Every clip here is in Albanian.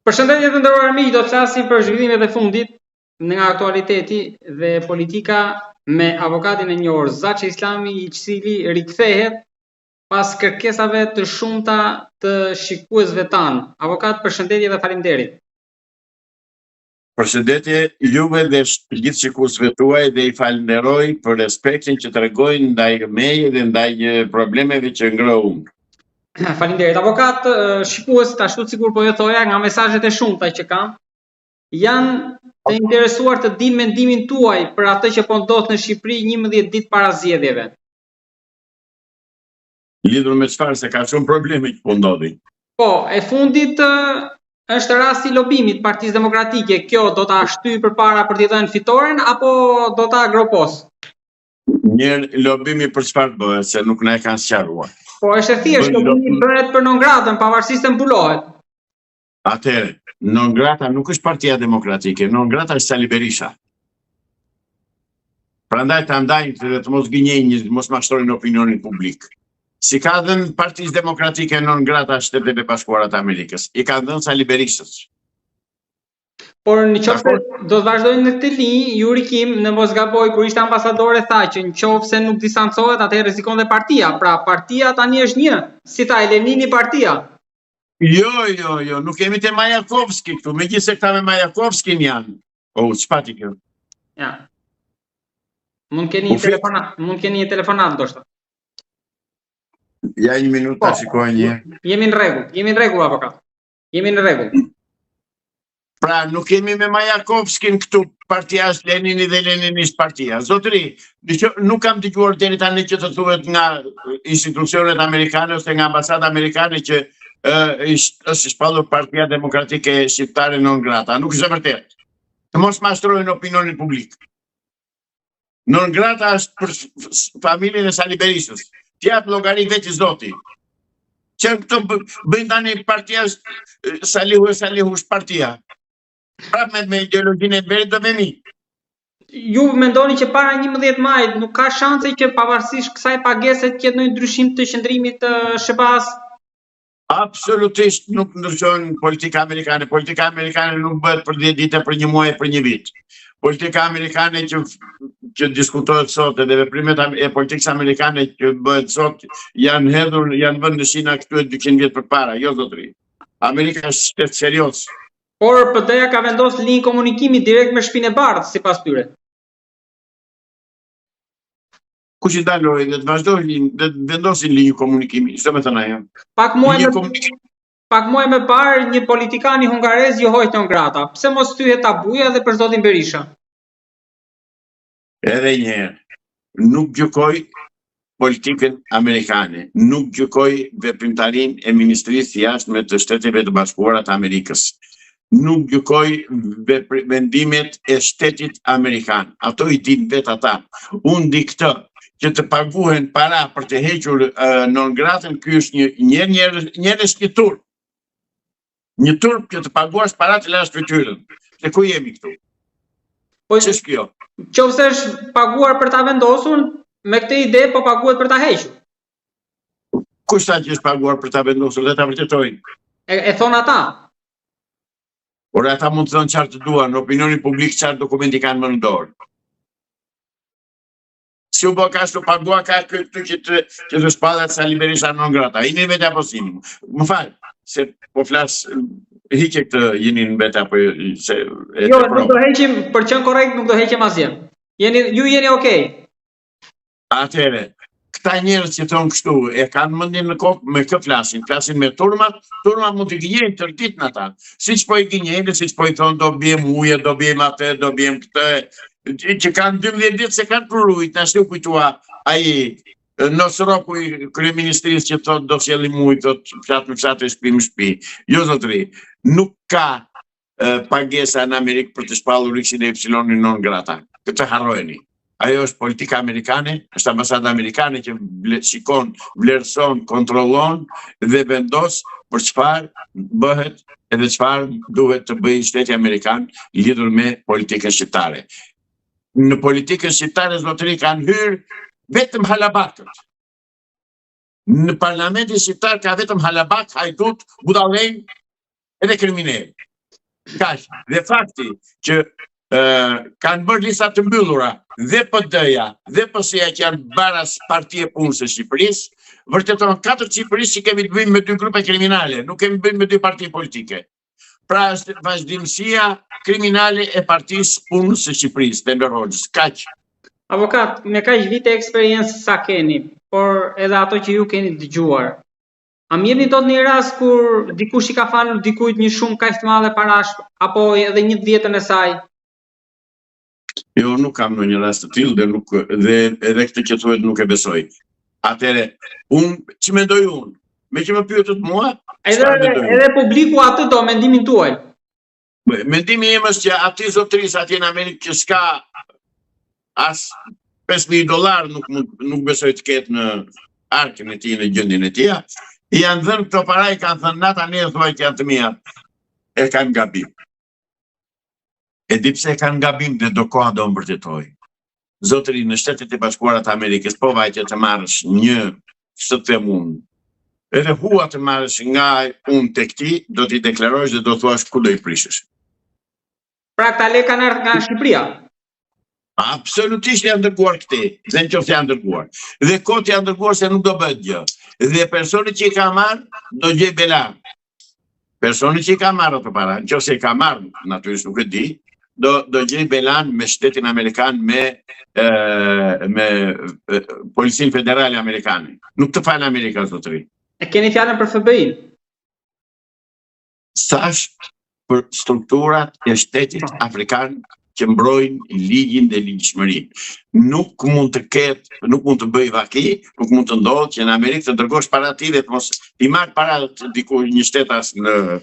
Përshëndetje të nderuar miq, do të flasim për zhvillimet e fundit nga aktualiteti dhe politika me avokatin e njohur Zaçi Islami, i cili rikthehet pas kërkesave të shumta të shikuesve tanë. Avokat, përshëndetje dhe faleminderit. Përshëndetje juve dhe gjithë shikuesve tuaj dhe i falenderoj për respektin që tregojnë ndaj meje dhe ndaj problemeve që ngrohun. Faleminderit. Avokat, shikuesit ashtu sikur po ju thoja nga mesazhet e shumta që kam, janë të interesuar të dinë mendimin tuaj për atë që po ndodh në Shqipëri 11 ditë para zgjedhjeve. Lidhur me çfarë, se ka shumë probleme që po ndodhin. Po, e fundit është rasti i lobimit Partisë Demokratike. Kjo do ta shtyjë përpara për t'i dhënë fitoren apo do ta agropos? Një lobimi për çfarë bëhet, se nuk na e kanë sqaruar. Po është e thjeshtë, lobimi bëhet për non gratën, pavarësisht se mbulohet. Atëherë, non grata nuk është Partia Demokratike, non grata është Sali Berisha. Prandaj të ndajnë dhe të mos gënjejnë, mos mashtrojnë opinionin publik. Si ka dhënë Partisë Demokratike non grata Shteteve Bashkuara të Amerikës, i ka dhënë Sali Berishës. Por në qoftë do të vazhdojnë në këtë linjë, Yuri Kim në mos gaboj kur ishte ambasadore tha që nëse nuk distancohet, atëherë rrezikon dhe partia. Pra partia tani është një, si ta Lenini partia. Jo, nuk kemi te Majakovski këtu, megjithëse këta me Majakovskin janë. Ç'pati kjo? Ja. Mund keni një telefonat ndoshta. Ja një minutë ta shikoj një. Jemi në rregull avokat. Jemi në rregull. Pra, nuk kemi me Majakovskin këtu, partia është Lenini dhe Leninisht partia. Zotëri, nuk kam dëgjuar deri tani që të thuhet nga institucionet amerikane ose nga ambasada amerikane që është shpallur Partia Demokratike Shqiptare non grata. Nuk është e vërtetë. Të mos mashtrojnë opinionin publik. Non grata është për familjen e Sali Berishës. T'jap llogari vetë Zoti. Që këto bëjnë tani partia Salihu është partia. Prap me ideologjinë e Berit do vemi. Ju mendoni që para 11 majit nuk ka shanse që pavarësisht kësaj pagese të ketë ndonjë ndryshim të qëndrimit të SBA-s? Absolutisht nuk ndryshon politika amerikane. Politika amerikane nuk bëhet për 10 ditë, për një muaj, për një vit. Politika amerikane që diskutohet sot dhe veprimet e politikës amerikane që bëhet sot janë vënë në shina këtu e 200 vjet përpara, jo zotëri. Amerika është shtet serioz. Por PD-ja ka vendosur linjë komunikimi direkt me Shtëpinë e Bardhë sipas tyre. Kush i daloi dhe të vazhdojnë dhe vendosin linjë komunikimi, çdo më thënë ajo. Pak muaj më parë një politikan i hungarez johoi non grata. Pse mos thyhet tabuja dhe për zotin Berisha? Edhe një herë, nuk gjykoj politikën amerikane, nuk gjykoj veprimtarinë e Ministrisë Jashtme të Shteteve të Bashkuara të Amerikës. Nuk gjykoj vendimet e shtetit amerikan. Ato i din vetë ata. Unë di këtë, që të paguhen para për të hequr non gratën, ky është njerëz një turp. Një turp që të paguash para të lash fytyrën. Se ku jemi këtu? Po ç'është kjo? Qofse është paguar për ta vendosur, me këtë ide po paguhet për ta hequr. Kush tha që është paguar për ta vendosur dhe ta vërtetojnë? E thon ata. Por ata mund të thonë çfarë të duan, në opinionin publik çfarë dokumenti kanë më në dorë. Si u bë kështu pagua ka këtu që të shpallat Sali Berisha non grata. Jeni vetë apo sini? Më fal, se po flas hiqe këtë jeni në vetë apo se jo, nuk do heqim, për qenë korrekt nuk do heqim asgjë. Ju jeni okay. Atëherë, këta njerëz që thonë kështu e kanë mendjen në kokë me kë flasin me turma mund të gënjejnë tërë ditën ata. Siç po i gënjejnë, siç po i thonë do bjem uje, do bjem atë, do bjem këtë, që kanë 12 ditë se kanë prurujt, na shtu kujtua ai Nosroku i kryeministrisë që thotë do sjellim ujë, thotë fshat me fshat e shtëpi me shtëpi. Jo zotëri, nuk ka pagesa në Amerikë për të shpallur X-in e Y-in non grata. Këtë harrojeni. Ajo është politika amerikane, është ambasada amerikane që shikon, vlerëson, kontrollon dhe vendos për çfarë bëhet edhe çfarë duhet të bëjë shteti amerikan lidhur me politikën shqiptare. Në politikën shqiptare zotëri kanë hyrë vetëm halabakët. Në parlamentin shqiptar ka vetëm halabak, hajdut, budallënj edhe kriminal. Kaq, dhe fakti që kanë bërë lista të mbyllura dhe PD-ja dhe PS-ja që janë baras Partia e Punës së Shqipërisë, vërteton 4 Shqipërisë që kemi të bëjmë me 2 grupe kriminale, nuk kemi të bëjmë me 2 parti politike. Pra është vazhdimësia kriminale e Partisë Punës së Shqipërisë, Enver Hoxhës. Kaq. Avokat, me kaq vite eksperiencë sa keni, por edhe ato që ju keni dëgjuar, a më jepni dot një rast kur dikush i ka falur dikujt një shumë kaq të madhe parash, apo edhe 1/10 e saj? Jo, nuk kam në një rast të tillë dhe edhe këtë që thuhet nuk e besoj. Atëre, që mendoj unë, me që më pyetët mua, edhe publiku atë do mendimin tuaj. Mendimi im është që aty zotërisë atje në Amerikë që s'ka as $5.000 nuk besoj të ketë në arkën e tij, në gjendjen e tij. Janë dhënë këto para, i kanë thënë nata ne thuaj që janë të mia. E kanë gabim. E di pse e kanë gabim dhe do koha do mbërtetoj. Zotëri, në Shtetet e Bashkuara të Amerikës, po vajte të marrësh një, ç'të them unë, edhe hua të marrësh nga unë tek ti, do t'i deklarosh dhe do thuash ku do i prishësh. Pra këta lek kanë ardhur nga Shqipëria. Absolutisht janë dërguar këtej, dhe nëse janë dërguar. Dhe kot janë dërguar se nuk do bëhet gjë. Dhe personi që i ka marrë do gjej belan. Personi që i ka marrë ato para, nëse i ka marrë, natyrisht nuk e di, do gjej belan me Shtetin Amerikan, me Policinë Federale Amerikane. Nuk të falë Amerika, zotëri. E keni fjalën për FBI-n? Thash për strukturat e Shtetit Afrikan që mbrojnë ligjin dhe ligjshmërinë. Nuk mund të ketë, nuk mund të bëj vaki, nuk mund të ndodhë që në Amerikë të dërgosh para ti dhe të mos i marrë para të diku një shtetas në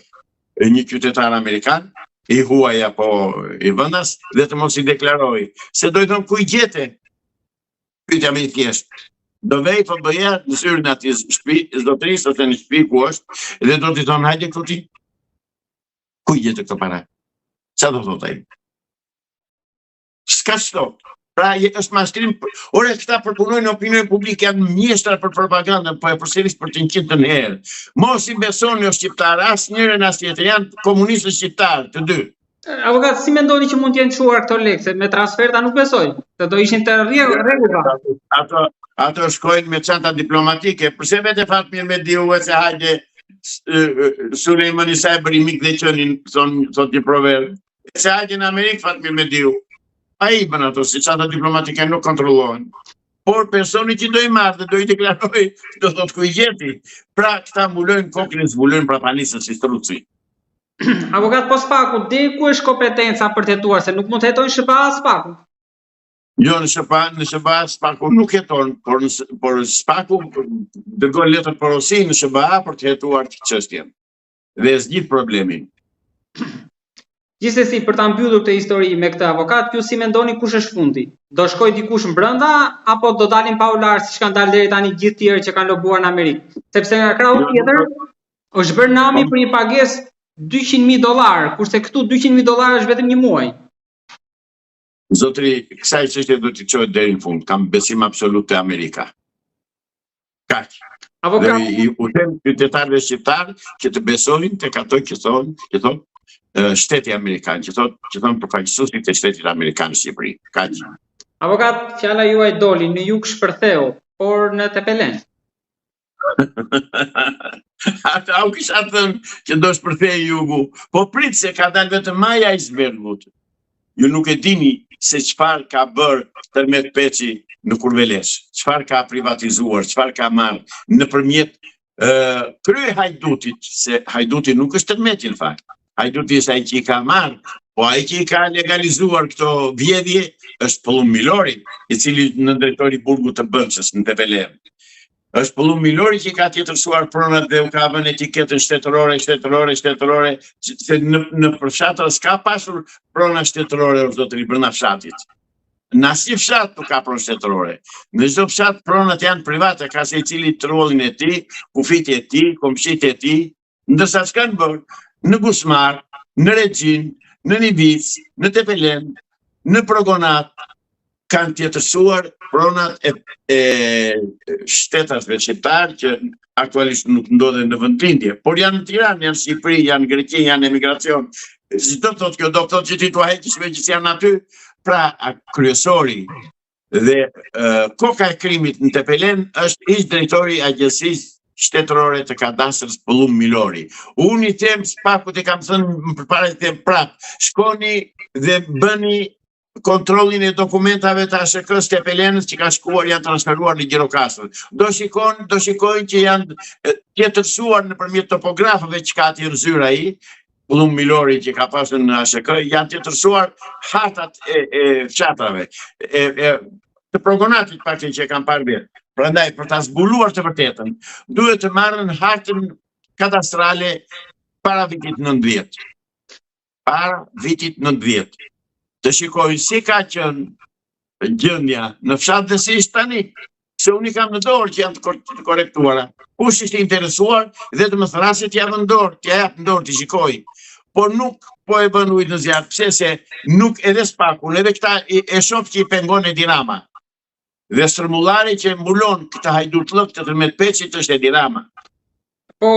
një qytetar amerikan, i huaj apo i vendas, dhe të mos i deklaroj. Se do i thonë ku i gjete? Pyetja më e thjeshtë. Do vej FBI-ja në syrin e atij zotërisë ose në shtëpi ku është, dhe do t'i thonë hajde këtu ti. Ku i gjete këto para? Çfarë do thotë ai? S'ka sot. Pra është mashtrim. Ore, këta përpunojnë opinionin publik, janë mjeshtra për propagandën, po e përsëris për të 100 herë. Mos i besoni o shqiptar, asnjërin as tjetër, janë komunistë shqiptar, të dy. Avokat, si mendoni që mund të jenë çuar këto lekë, se me transferta nuk besoj, se do ishin të rregulla. Ato shkojnë me çanta diplomatike, përse vetë Fatmir Mediu se hajde Sulejmani sa e bëri mik dhe qenin, thot një proverb. Se hajde në Amerikë Fatmir Mediu. Ai bën ato, si çanta diplomatike nuk kontrollohen. Por personi që do i marrë dhe do i deklaroj, do thot ku i gjeti. Pra këta mbulojnë kokën e zbulojnë prapanisën si struci. Avokat, po SPAK-u, deri ku është kompetenca për të hetuar, se nuk mund të hetojnë SBA SPAK-u? Jo, në SBA SPAK-u nuk heton, por SPAK-u dërgon letër porosi në SBA për të hetuar çështjen. Dhe zgjidh problemin. Gjithsesi, për ta mbyllur këtë histori me këtë avokat, ju si mendoni kush është fundi? Do shkoj dikush brenda apo do dalin pa ular siç kanë dalë deri tani gjithë tjerë që kanë lobuar në Amerikë? Sepse nga krahu tjetër është bërë nami për një pagesë $200.000, kurse këtu $200.000 është vetëm një muaj. Zotri, kësaj çështje do t'i çohet deri në fund. Kam besim absolut te Amerika. Kaq. Avokat, i u them qytetarëve shqiptar që të besojnë tek ato që thonë Shteti Amerikan, që thonë përfaqësuesit e Shtetit Amerikan në Shqipëri. Kaq. Avokat, fjala juaj doli në jug shpërtheu, por në Tepelen. Ata u kisha thënë që do shpërthej jugu, po prit se ka dalë vetëm maja icebergut. Ju nuk e dini se çfarë ka bërë Tërmet Peçi në Kurvelesh, çfarë ka privatizuar, çfarë ka marrë nëpërmjet krye Hajdutit, se Hajduti nuk është Tërmeti në fakt. Hajduti është ai që i ka marrë, po ai që i ka legalizuar këto vjedhje është Pëllum Milori, i cili në drejtori burgut të Bënçës në Tepelen. Është Pëllum Milori që i ka tjetërsuar pronat dhe u ka vënë etiketën shtetërore, se në fshatë s'ka pasur prona shtetërore zotëri brenda fshatit. Në asnjë fshat nuk ka pronë shtetërore. Në çdo fshat pronat janë private, ka secili trollin e tij, kufit e tij, komshit e tij, ndërsa s'kan bërë në Gusmar, në Regjin, në Nivic, në Tepelen, në Progonat, kanë tjetërsuar pronat e shtetasve shqiptar që aktualisht nuk ndodhen në vendlindje, por janë në Tiranë, janë në Shqipëri, janë në Greqi, janë në emigracion. Çdo të thotë kjo, do të thotë që ti tua heqësh me që janë aty, pra kryesori dhe koka e krimit në Tepelen është ish drejtori i Agjencisë Shtetërore të Kadastrës Pëllum Milori. Unë i them Spakut e kam thënë përpara i them prap, shkoni dhe bëni kontrollin e dokumentave të ASK-s Tepelenës që ka shkuar, janë transferuar në Gjirokastër. Do shikojnë që janë tjetërsuar nëpërmjet topografëve që ka aty në zyrë ai, Pëllum Milori që ka pasur në ASK, janë tjetërsuar hartat e fshatrave, të progonatit pak që e kam parë vetë. Prandaj, për ta zbuluar të vërtetën, duhet të marrën hartën kadastrale para vitit 90. Para vitit 90. Të shikojnë si ka qenë gjendja në fshat dhe si ishtë tani, se unë i kam në dorë që janë të korektuara. Kush ishte interesuar dhe të më thrasit t'ja në dorë, t'ja japë në dorë, t'i shikoj. Por nuk po e bën ujtë në zjarë, pse se nuk edhe Spakun, edhe këta e shof që i pengon e Dinama. Dhe strëmullari që mbulon këta hajdutlëk të Tërmet Peçit është Edi Rama. Po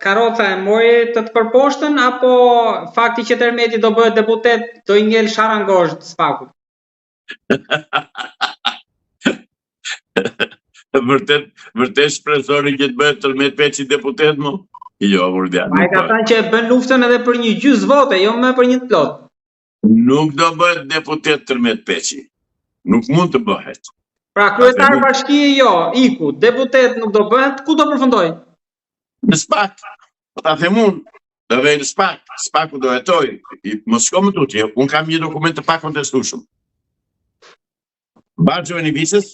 Karoca e mori të përposhtën, apo fakti që Tërmeti do bëhet deputet do i ngel sharangozh Spakut? Vërtet shpresori që të bëhet Tërmet Peçi deputet më? Jo, vurdja. Ai ka thënë që bën luftën edhe për një gjysmë vote, jo më për një plot. Nuk do bëhet deputet Tërmet Peçi. Nuk mund të bëhet. Pra kryetar bashkie jo, iku, deputet nuk do bëhet, ku do përfundoj? Në Spak, po ta them unë, do vej në Spak, Spaku do hetoj, mos shko më tutje, unë kam një dokument të pakontestueshëm. Baxhu e Nivicës,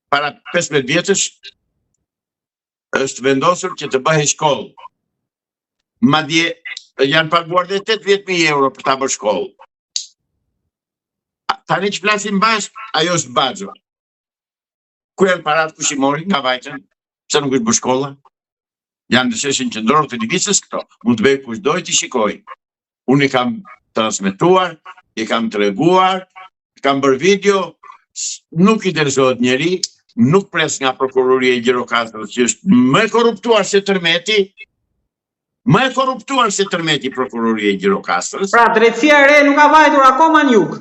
para 15 vjetësh, është vendosur që të bëhej shkollë. Madje janë paguar dhe 80.000 euro për ta bërë shkollë. Tani që flasim bashkë, ajo është Baxhu. Ku janë parat kush i mori nga vajtën, pse nuk është bërë shkolla? Janë në sheshin qendror të Nivicës këto, mund të bëj kush doj t'i shikoj. Unë i kam transmetuar, i kam treguar, kam bërë video, nuk i interesohet njeri, nuk pres nga prokuroria e Gjirokastrës që është më korruptuar se Tërmeti, prokuroria e Gjirokastrës. Pra drejtësia e re nuk ka vajtur akoma në jug.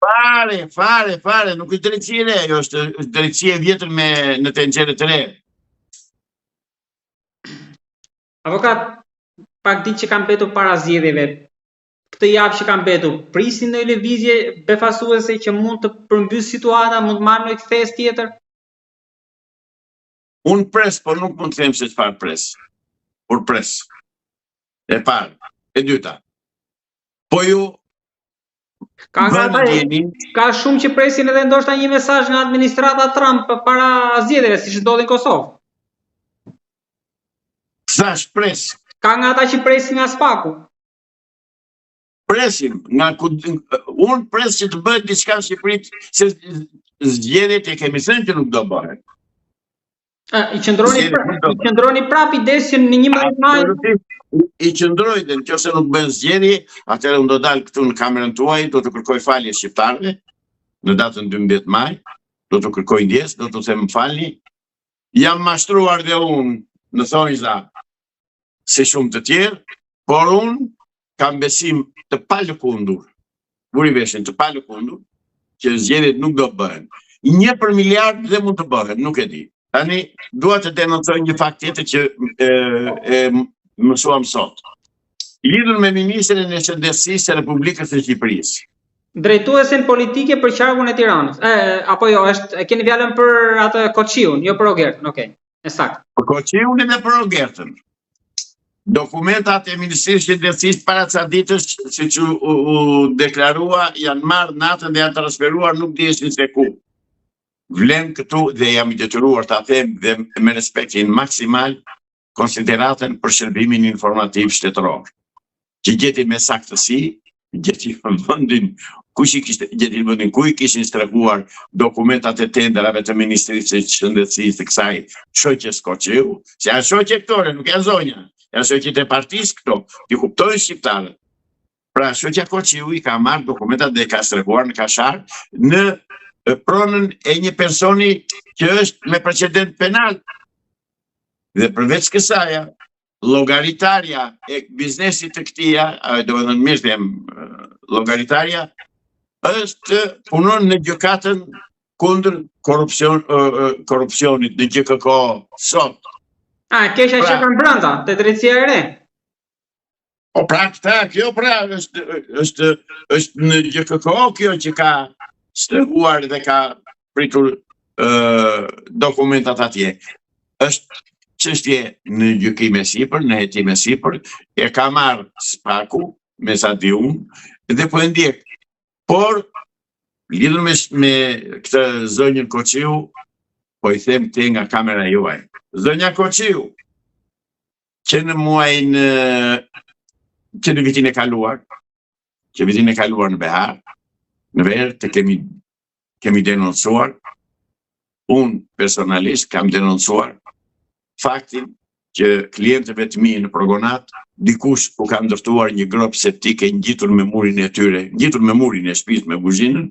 Fare, nuk është drejtësia e re, ajo është drejtësia e vjetër në tenxhere të re. Avokat, pak ditë që kanë mbetur para zgjedhjeve, këtë javë që kanë mbetur, prisin në lëvizje befasuese që mund të përmbys situata, mund të marrë një kthesë tjetër? Unë pres, por nuk mund të them se çfarë pres. Por pres. E parë, e dyta. Po ju ka shumë që presin edhe ndoshta një mesazh nga administrata Trump para zgjedhjeve, siç ndodhi në Kosovë. Thash pres. Ka nga ata që presin nga Spaku. Presim, unë pres që të bëhet diçka në Shqipëri, se zgjedhjet e kemi thënë që nuk do bëhet. I qëndroni prap idesë që në 11 maj. I qëndroj dhe nëse nuk bën zgjedhje, atëherë unë do dal këtu në kamerën tuaj, do të kërkoj falje shqiptarëve në datën 12 maj, do të kërkoj ndjes, do të them falni. Jam mashtruar dhe unë në thonjza si shumë të tjerë, por unë kam besim të palëkundur, buri veshin të palëkundur, që zgjedhjet nuk do bëhen. 1 për miliard dhe mund të bëhen, nuk e di. Tani, dua të denoncoj një fakt tjetër që mësuam sot. Lidhur me ministrin e Shëndetësisë së Republikës së Shqipërisë. Drejtuesen politike për qarkun e Tiranës. Apo jo, e keni fjalën për atë Koçiun, jo për Ogertën, okay. Ësakt. Për Koçiun dhe për Ogertën. Dokumentat e Ministrisë së Shëndetësisë para ca ditësh, siç u deklarua, janë marrë natën dhe janë transferuar nuk dieshin se ku. Vlen këtu dhe jam i detyruar ta them dhe me respektin maksimal konsideratën për shërbimin informativ shtetëror. Që gjeti me saktësi, gjeti vendin ku i kishin strehuar dokumentat e tenderave të Ministrisë së Shëndetësisë të kësaj shoqes Koçiu, se janë shoqe këtore, nuk janë zonja, janë shoqet e partisë këto, ti kuptojnë shqiptarët. Pra shoqja Koçiu i ka marrë dokumentat dhe ka strehuar në Kashar në pronën e një personi që është me precedent penal. Dhe përveç kësaja, llogaritarja e biznesit të këtia, do të thënë mirë them, llogaritarja është punon në gjykatën kundër korrupsionit në GKK sot. Keqja që kanë brenda, te drejtësia e re. O pra këta, kjo pra është në GKK kjo që ka strehuar dhe ka pritur dokumentat atje. Është çështje në gjykim e sipër, në hetim e sipër, e ka marrë Spaku, me sa di unë, dhe po e ndjek. Por, lidhur me këtë zonjën Koqiu, po i them te nga kamera juaj. Zonja Koqiu, që në muajin që në vitin e kaluar, në Behar, në verë të kemi denoncuar, unë personalisht kam denoncuar faktin që klientëve të mi në Progonat, dikush u ka ndërtuar një grop septike ngjitur me murin e tyre, ngjitur me murin e shtëpisë me kuzhinën,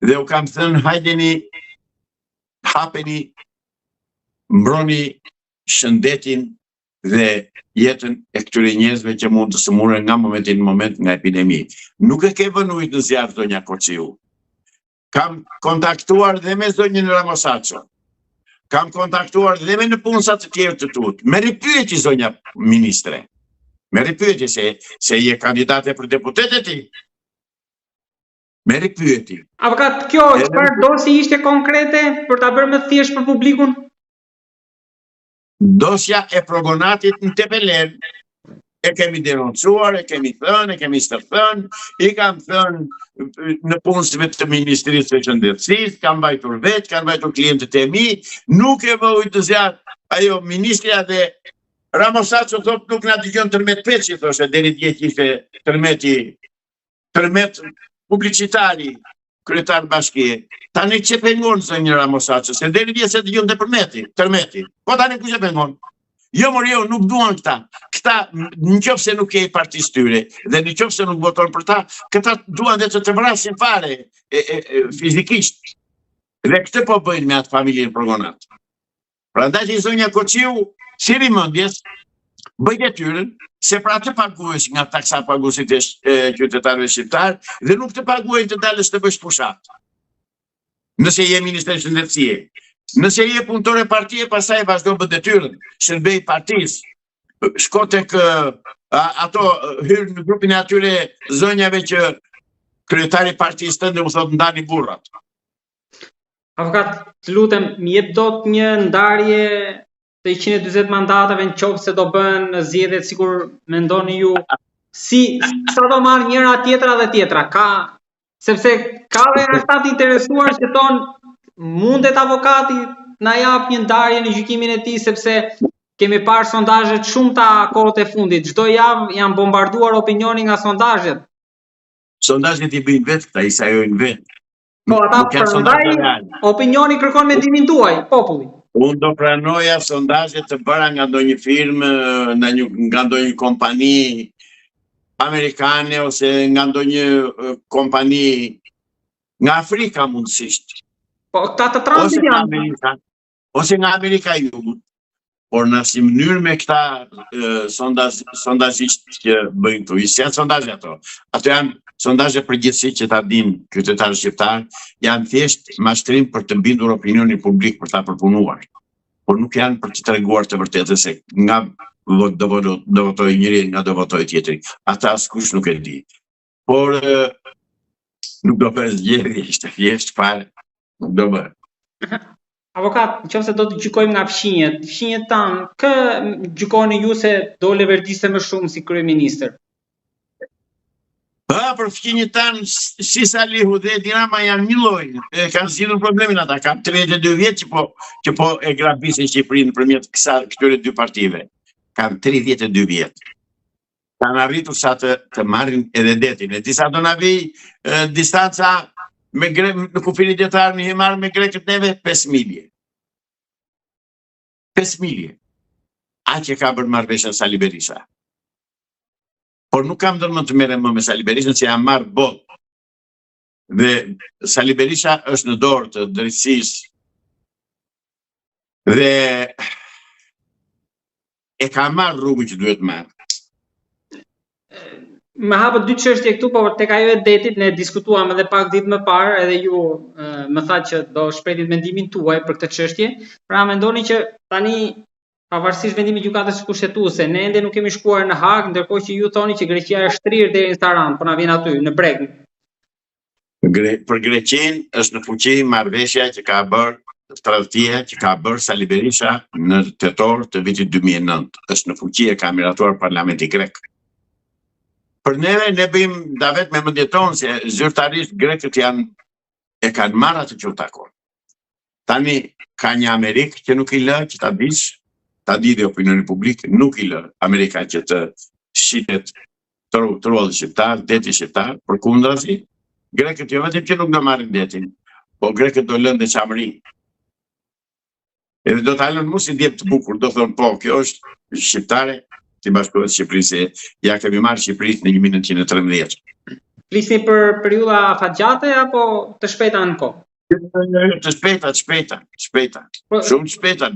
dhe u kam thënë hajdeni, hapeni, mbroni shëndetin dhe jetën e këtyre njerëzve që mund të sëmuren nga momenti në moment nga epidemi. Nuk e ke vënë ujtë në zjarë, zonja Koqiu. Kam kontaktuar dhe me zonjën Ramosaço. Kam kontaktuar dhe me në punësat të tjerë të tut. Me ripyeti, zonja ministre. Me ripyeti se je kandidate për deputetet ti. Me ripyeti. Avokat, kjo çfarë dosi ishte konkrete për ta bërë më thjesht për publikun? Dosja e Progonatit në Tepelen. E kemi denoncuar, e kemi thënë, e kemi stërthënë, i kam thënë në punësve të Ministrisë së Shëndetësisë, kam mbajtur vetë, kam mbajtur klientët e mi, nuk e vë ujtë zjarë, ajo ministrja dhe Ramosaço thot nuk na dëgjon tërmet Peçi, thoshe, deri dje që ishte tërmet publicitari, kryetar bashkie. Tani që pengon zonjë Ramosaço, se deri dje se dëgjon tërmeti. Po tani ku që pengon? Jo, Morio, nuk duan këta. Këta, në qoftë se nuk e i partisë tyre, dhe në qoftë se nuk voton për ta, këta duan dhe të vrasin fare fizikisht. Dhe këtë po bëjnë me atë familjen Progonat. Prandaj që zonja Koqiu, si rimëndjes, bëj detyrën, se pra të paguesh nga taksa paguesit e qytetarëve shqiptar, dhe nuk të paguajnë të dalësh të bësh pushat. Nëse je Ministri i Shëndetësie. Nëse je punëtor e partie, pastaj vazhdo bë detyrën, shërbej partisë, shko tek ato hyrë në grupin e atyre zonjave që kryetari partisë tënde u thot ndani burrat. Avokat, të lutem, më jep dot një ndarje të 140 mandatave në qoftë se do bën zgjedhjet sikur mendoni ju. Sa do marrë njëra tjetra dhe tjetra? Sepse ka dhe ata të interesuar që thonë mundet avokati na jap një ndarje në gjykimin e tij, sepse kemi parë sondazhet shumëta kohët e fundit. Çdo javë janë bombarduar opinioni nga sondazhet. Sondazhet i bëjnë vetë këta, i sajojnë vetë. Po ata prandaj opinioni kërkon mendimin tuaj, populli. Unë do pranoja sondazhet të bëra nga ndonjë firmë, nga ndonjë kompani amerikane ose nga ndonjë kompani nga Afrika mundësisht. Po këta të transit janë. Ose nga Amerika e Jugut. Por në si mënyrë me këta sondazhisht që bëjnë këtu. Isë janë sondazhe ato. Ato janë sondazhe përgjithësi që ta dinë qytetarët shqiptar, janë thjesht mashtrim për të bindur opinionin publik për ta përpunuar. Por nuk janë për të treguar të vërtetë se nga do votoj njëri, nga do votoj tjetri. Ata askush nuk e di. Por nuk do bërë zgjedhje, ishte thjesht fare. Nuk do bërë. Avokat, nëse do të gjykojmë nga fshinjet tanë, kë gjykoni ju se dole verdiste më shumë si kryeministër? Për fshinjet tanë, si Salihu dhe Edi Rama janë një lloj, kanë zgjidhur problemin ata, kanë 32 vjet që po e grabisin Shqipërinë nëpërmjet këtyre dy partive. Kanë 32 vjet. Kanë arritur sa të marrin edhe detin. E disa do na vijë distanca në kufirin djetar në Himar me grekët neve 5 milje. 5 milje. Aq e ka bërë marrëveshjen Sali Berisha. Por nuk kam dërmën të merrem më me Sali Berishën, që jam marrë botë. Dhe Sali Berisha është në dorë të drejtësisë dhe e ka marrë rrugën që duhet marrë. Më hapët dy çështje këtu, por tek ajo e detit ne diskutuam edhe pak ditë më parë, edhe ju më thatë që do shpretit mendimin tuaj për këtë çështje. Pra mendoni që tani pavarësisht vendimit gjykatës kushtetuese, ne ende nuk kemi shkuar në Hag, ndërkohë që ju thoni që Greqia është shtrirë deri në Tiranë, po na vjen aty në breg. Për Greqinë është në fuqi marrëveshja që ka bërë tradhtia që ka bërë Sali Berisha në tetor të vitit 2009. Është në fuqi e ka miratuar parlamenti grek. Për neve, ne bëjmë davet me mendjeton se zyrtarisht grekët e kanë marrë atë që u takon. Tani ka një Amerikë që nuk i lë që ta dish, ta di dhe opinioni publik, nuk i lë Amerika që të shitet trolli shqiptar, deti shqiptar, përkundrazi, grekët jo vetëm që nuk do marrin detin, po grekët do lënë dhe çamëri. Edhe do ta lënë mos i djep të bukur, do thonë po, kjo është shqiptare, si bashkohet Shqipërisë, ja kemi marrë Shqipërisë në 1913. Flisni për periudha afatgjate apo të shpejta në kohë? Të shpejta. Shumë shpejta.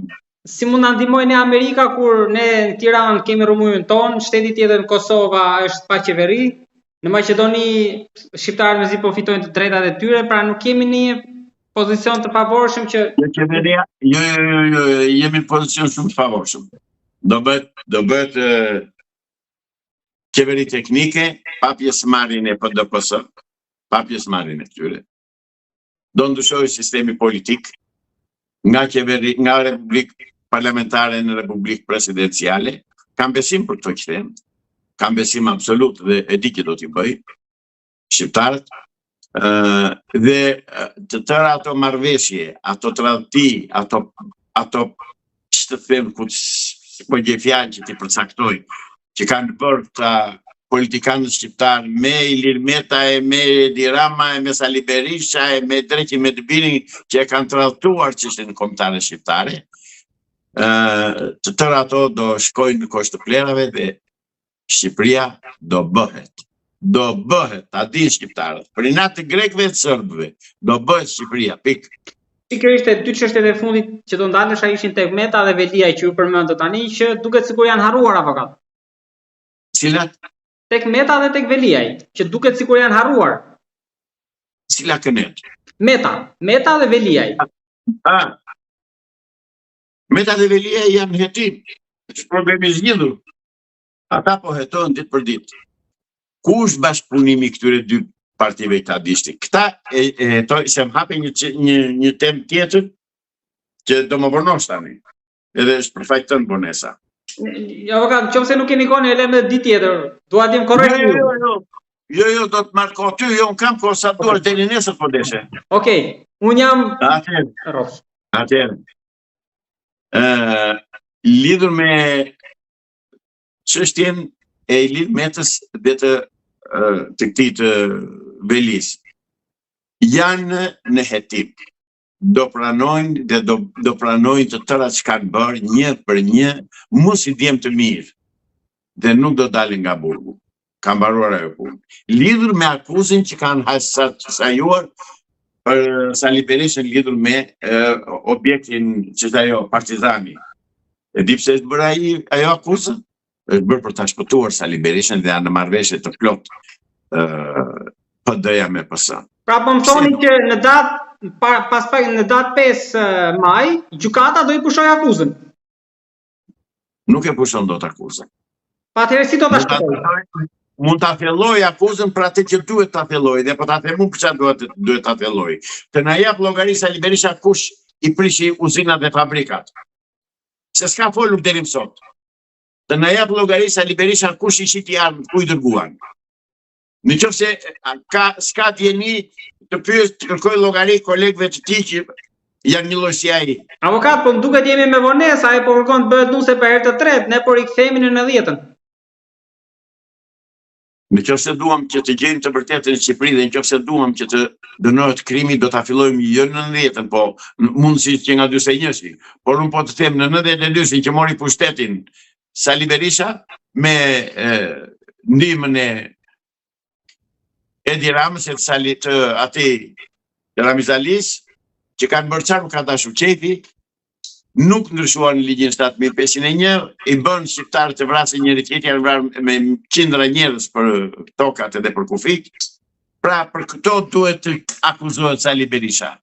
Si mund na ndihmojnë Amerika kur ne në Tiranë kemi rrëmujën tonë, shteti tjetër në Kosova është pa qeveri, në Maqedoni shqiptarët mezi po fitojnë të drejtat e tyre, pra nuk kemi një pozicion të favorshëm që qeveria jemi në pozicion shumë të favorshëm. Do bëhet qeveri teknike, pa pjesëmarrjen e PDPS, pa pjesëmarrjen e tyre. Do ndryshojë sistemi politik nga republikë parlamentare në republikë presidenciale. Kam besim për këto që them. Kam besim absolut dhe e di që do t'i bëj shqiptarët. Dhe të tëra ato marrëveshje, ato tradhti, ato që të them ku po gjej fjalë që ti përcaktoj, që kanë bërë këta politikanët shqiptarë me Ilir Meta, e me Edi Rama, e me Sali Berisha, e me Dreqi Medbini, që e kanë tradhtuar çështjen kombëtare shqiptare, të tëra ato do shkojnë në kosh të plerave dhe Shqipëria do bëhet. Do bëhet, ta din shqiptarët. Për inat të grekëve e të serbëve, do bëhet Shqipëria, pikë. Pikërisht e dy çështjet e fundit që do ndalesha ishin tek Meta dhe Veliaj që ju përmendët tani, që duket sikur janë harruar avokat. Cilat? Tek Meta dhe tek Veliaj, që duket sikur janë harruar. Cila kënet? Meta dhe Veliaj. Meta dhe Veliaj janë hetim. Është problemi zgjidhur. Ata po hetojnë ditë për ditë. Ku është bashkëpunimi këtyre dy partive këta dishti? Këta se më hape një temë tjetër që do më përnosh tani. Edhe është për fajtë tënë bonesa. Avokat, qofse nuk keni kohë, e lëmë edhe ditë tjetër. Dua t'jem korrekt. Jo, do të marrë kohë ty, jo në kam kohë sa duar deri nesër po deshe. Okej, unë jam Atëherë. Lidhur me çështjen e Ilir Metës dhe të këtij të Velis. Janë në hetim. Do pranojnë dhe do pranojnë të tëra që kanë bërë një për një, mos i djem të mirë dhe nuk do dalin nga burgu. Ka mbaruar ajo punë. Lidhur me akuzën që kanë sajuar për Sali Berishën lidhur me objektin që është ajo Partizani. E di pse është bërë ajo akuzë? Është bërë për ta shpëtuar Sali Berishën dhe në marrëveshje të plot PD-ja me PS. Pra po më thoni që në datë pas pak në datë 5 maj, gjykata do i pushoj akuzën. Nuk e pushon dot akuzën. Patëherë si do ta shpëtoj? Mund ta filloj akuzën për atë që duhet ta filloj dhe po ta them unë për çfarë duhet ta filloj. Të na jap llogari Sali Berisha kush i prishi uzinat dhe fabrikat. Se s'ka folur deri më sot. Të na jap llogari Sali Berisha kush i shiti armët, ku i dërguan. Nëse s'ka djeni të pyet të kërkoj llogari kolegëve të tij që janë një lloj si ai. Avokat, po më duket jemi me vonesë, ai po kërkon të bëhet nuse për herë të tretë, ne po rikthehemi në 90-ën. Nëse duam që të gjejmë të vërtetën në Shqipëri dhe nëse duam që të dënohet krimi, do ta fillojmë jo në 90-ën, po mundësisht që nga 41-shi. Por unë po të them në 92-shin që mori pushtetin Sali Berisha me ndihmën Edi Ramës e të ati Ramizalis, që kanë bërë ka dashur qefi, nuk ndryshuan ligjin 7501, i bën shqiptarët të vrasin njëri tjetër, janë vrarë me qindra njerëz për tokat edhe për kufik. Pra për këto duhet të akuzohet Sali Berisha.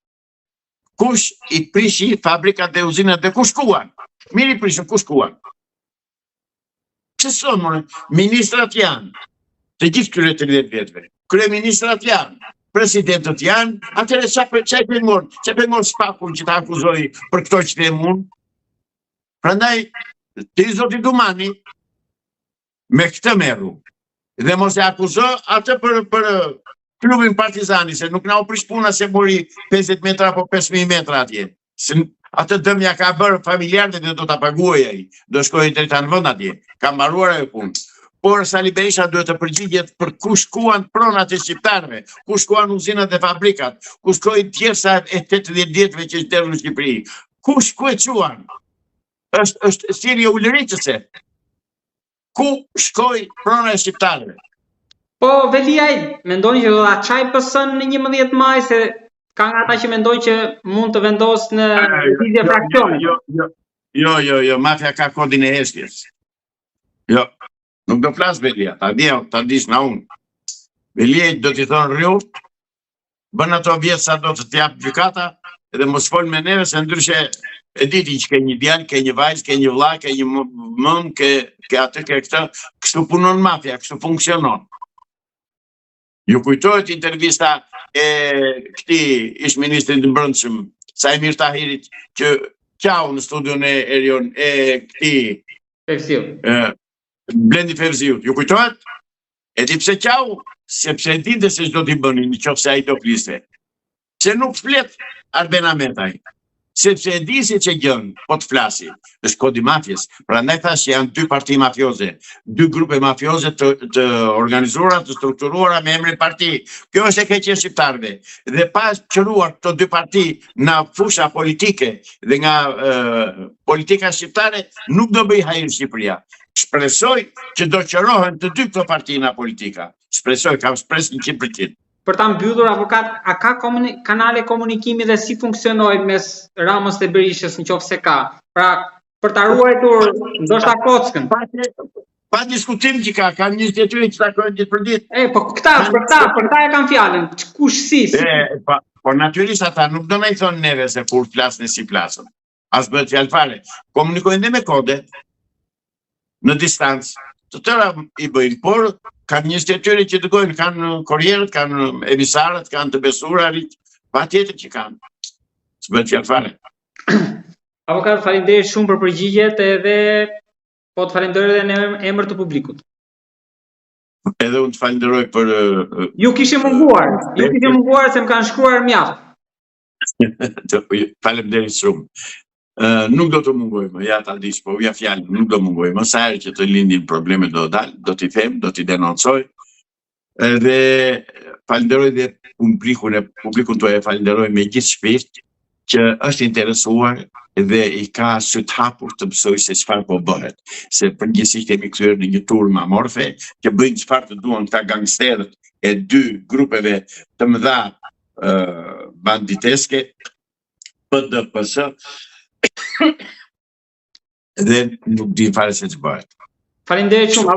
Kush i prishi fabrikat dhe uzinat dhe kush shkuan? Mirë i prishën, kush shkuan? Pse son, more? Ministrat janë, të gjithë këtyre 30 vjetëve. Kryeministrat janë, presidentët janë, atëre çfarë pengor spakun që ta akuzoj për këto që them unë? Prandaj, ti zoti Dumani, me këtë merru. Dhe mos e akuzo atë për klubin Partizani, se nuk na u prish puna se mori 50 metra apo 5.000 metra atje. Atë dëm ja ka bërë familjarët dhe do ta paguaj ai. Do shkojë drejt në vend atje. Ka mbaruar ajo punë. Por Sali Berisha duhet të përgjigjet për ku shkuan pronat e shqiptarëve, ku shkuan uzinat dhe fabrikat, ku shkojnë tjersa e 80 vjetëve që derdhën në Shqipëri. Ku shkuan? Është thirrje ulëritëse. Ku shkoi prona e shqiptarëve? Po Veliaj, mendoni që do ta çaj PS-n në 11 maj, se ka nga ata që mendojnë që mund të vendosë në lidhje fraksione. Jo, mafia ka kodin e heshtjes. Jo, nuk do flas Velia, ta dish na unë. Velia do t'i thonë rrjut, bën ato vjetë sa do të t'jap gjykata, edhe mos fol me neve, se ndryshe e diti që ke një djalë, ke një vajzë, ke një vlla, ke një mëm, ke atë, ke këtë, kështu punon mafia, kështu funksionon. Ju kujtohet intervista e këtij ish ministrit të brendshëm, Sajmir Tahirit, që qau në studion e Erion, e këtij Ferziu. Blendi Ferziut. Ju kujtohet? E di pse qau? Sepse e dinte se ç'do t'i bënin nëse ai do fliste. Se nuk flet Arben Ahmetaj. Sepse e di se që gjën, po të flasi, është kodi mafjes. Prandaj thash që janë 2 parti mafioze, 2 grupe mafioze të organizuara, të strukturuara me emrin parti. Kjo është e keqja e shqiptarëve. Dhe pa qëruar këto 2 parti nga fusha politike dhe nga politika shqiptare, nuk do bëj hajër Shqipëria. Shpresoj që do qërohen të 2 këto parti nga politika. Shpresoj, kam shpresë 100%. Për ta mbyllur, avokat, a ka kanale komunikimi dhe si funksionojnë mes Ramës dhe Berishës nëse ka? Pra, për ta ruajtur ndoshta kockën. Pa diskutim që ka një tjetëri që takojnë ditë për ditë. Po për ta e kam fjalën. Kush si? Po natyrisht ata nuk do na i thonë neve se kur flasën e si flasën. As bëhet fjalë fare. Komunikojnë dhe me kode në distancë. Të tëra i bëjnë, por kanë një tjetëri që dëgojnë, kanë korrierët, kanë emisarët, kanë të besurarit, pa tjetër që kanë. Së bëhet fjalë fare. Avokat, faleminderit shumë për përgjigjet, edhe po të falenderoj edhe në emër të publikut. Edhe unë të falenderoj për... Ju kishte munguar se më kanë shkruar mjaft. Faleminderit shumë. Nuk do të mungojmë, ja ta dish, po vja fjalë, nuk do mungojmë. Sa herë që të lindin probleme do dalë, do t'i them, do t'i denoncoj. Dhe falenderoj dhe publikun të e falenderoj me gjithë shpirt që është interesuar dhe i ka syt hapur të mësoj se çfarë po bëhet. Se përgjithsisht jemi kthyer në një turm amorfe që bëjnë çfarë të duan këta gangsterët e 2 grupeve të mëdha banditeske, PDPS, dhe nuk di fare se ç'bëhet. Faleminderit shumë.